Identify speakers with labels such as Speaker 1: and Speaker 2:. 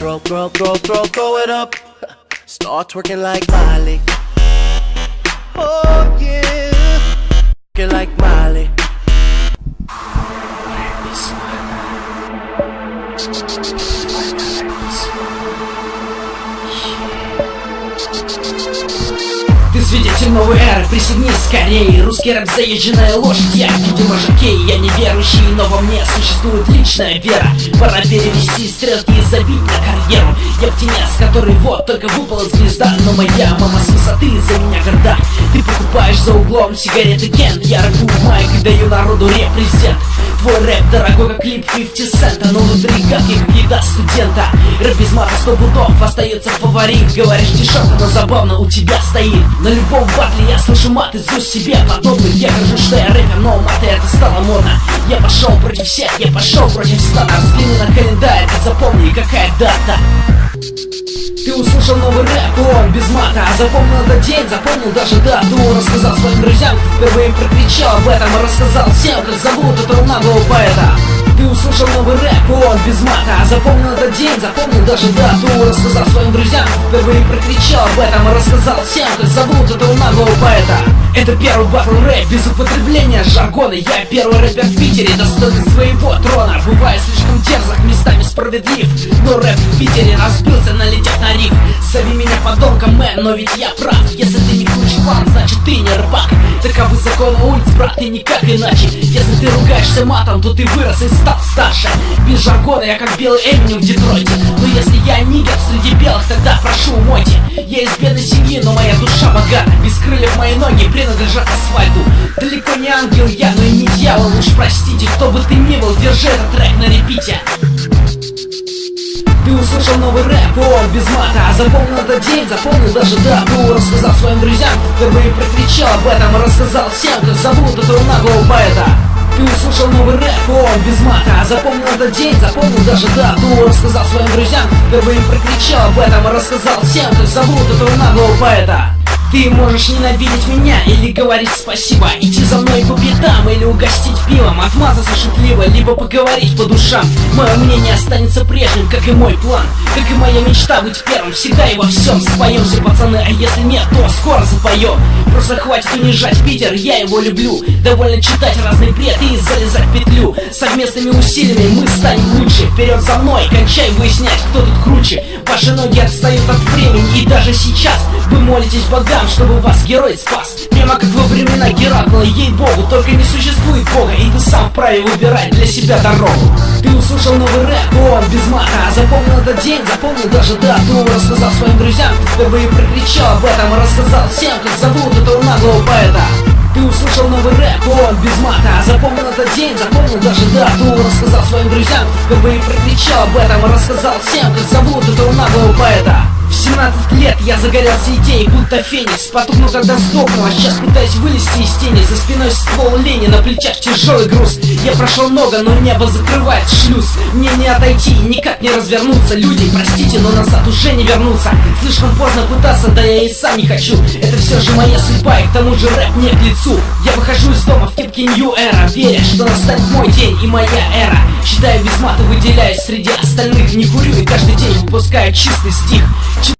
Speaker 1: Throw it up. Start twerking like Miley. Oh yeah, twerking like Miley.
Speaker 2: Ты свидетель новой эры, присоединись скорее. Русский рэп, заезженная лошадь, я, видимо, жокей. Я не верующий, но во мне существует личная вера. Пора перевести стрелки и забить на карьеру. Я птенец, который вот только выпал из гнезда. Но моя мама с высоты за меня горда. Ты покупаешь за углом сигареты Кент. Я рэпу в майк и даю народу репрезент. Твой рэп дорогой, как клип 50 цента, но внутри как еда студента. Рэп без мата 100 пудов остается фаворит. Говоришь дешевко, но забавно у тебя стоит. На любом батле я слышу мат из уст себе подобных. Я кажу, что я рэпер, но маты это стало модно. Я пошел против всех, я пошел против стана. Взгляни на календарь, ты запомни, какая дата. Ты услышал новый рэп, он без мата. Запомнил этот день, запомнил даже дату. Рассказал своим друзьям, кто впервые прокричал об этом. Рассказал всем, как зовут этого наглого поэта. Ты услышал новый рэп, он без мата. Запомнил этот день, запомнил даже дату. Рассказал своим друзьям, кто впервые прокричал об этом. Рассказал всем, как зовут этого наглого поэта. Это первый батл рэп без употребления жаргона. Я первый рэпер в Питере, достойный своего трона. Бываю слишком дерзок, местами справедлив, но рэп в Питере разбился, налетев на риф. Зови меня подонком, мэн, но ведь я прав. Если ты не крутишь план, значит ты не рэпак. Таковы законы улиц, брат, и никак иначе. Если ты ругаешься матом, то ты вырос и стал старше. Без жаргона я как белый Эминем в Детройте. Но если я нигер среди белых, тогда прошу умойте. Я из бедной семьи, но моя душа богата. Без крыльев мои ноги принадлежат асфальту. Далеко не ангел я, но и не дьявол. Уж простите, кто бы ты ни был, держи этот трек на репите. Ты услышал новый рэп, он без мата. Запомнил этот день, запомнил даже дату. Рассказал своим друзьям, кто впервые прокричал об этом. Рассказал всем, как зовут этого наглого поэта. Ты услышал новый рэп, он без мата. Запомнил этот день, запомнил даже дату. Рассказал своим друзьям, кто впервые прокричал об этом. Рассказал всем, как зовут этого наглого поэта. Ты можешь ненавидеть меня или говорить спасибо, идти за мной по пятам или угостить пивом, отмазаться шутливо, либо поговорить по душам. Мое мнение останется прежним, как и мой план, как и моя мечта быть первым, всегда и во всем. Споемся, пацаны, а если нет, то скоро запоем. Просто хватит унижать Питер, я его люблю. Довольно читать разный бред и залезать в петлю. Совместными усилиями мы станем лучше. Вперед за мной, кончай выяснять, кто тут круче. Ваши ноги отстают от времени, и даже сейчас вы молитесь богам, чтобы вас герой спас. Прямо как во времена Геракла, ей-богу, только не существует бога, и ты сам вправе выбирать для себя дорогу. Ты услышал новый рэп, он без мата. Запомнил этот день, запомнил даже дату. Рассказал своим друзьям, кто впервые прокричал об этом. Рассказал всем, как зовут этого наглого поэта. Ты услышал новый рэп, он без мата. Запомнил этот день, запомнил даже дату. Рассказал своим друзьям, кто впервые прокричал об этом. Рассказал всем, как зовут этого наглого поэта. В 17 лет я загорелся идеей, будто феникс. Потухнул, когда сдохнул, а сейчас пытаюсь вылезти из тени. За спиной ствол лени, на плечах тяжелый груз. Я прошел много, но небо закрывает шлюз. Мне не отойти, никак не развернуться. Люди, простите, но назад уже не вернуться. Слишком поздно пытаться, да я и сам не хочу. Это все же моя судьба, и к тому же рэп мне к лицу. Я выхожу из дома в кепке New Era, веря, что настанет мой день и моя эра. Считаю без мата, выделяюсь среди остальных. Не курю и каждый день выпускаю чистый стих.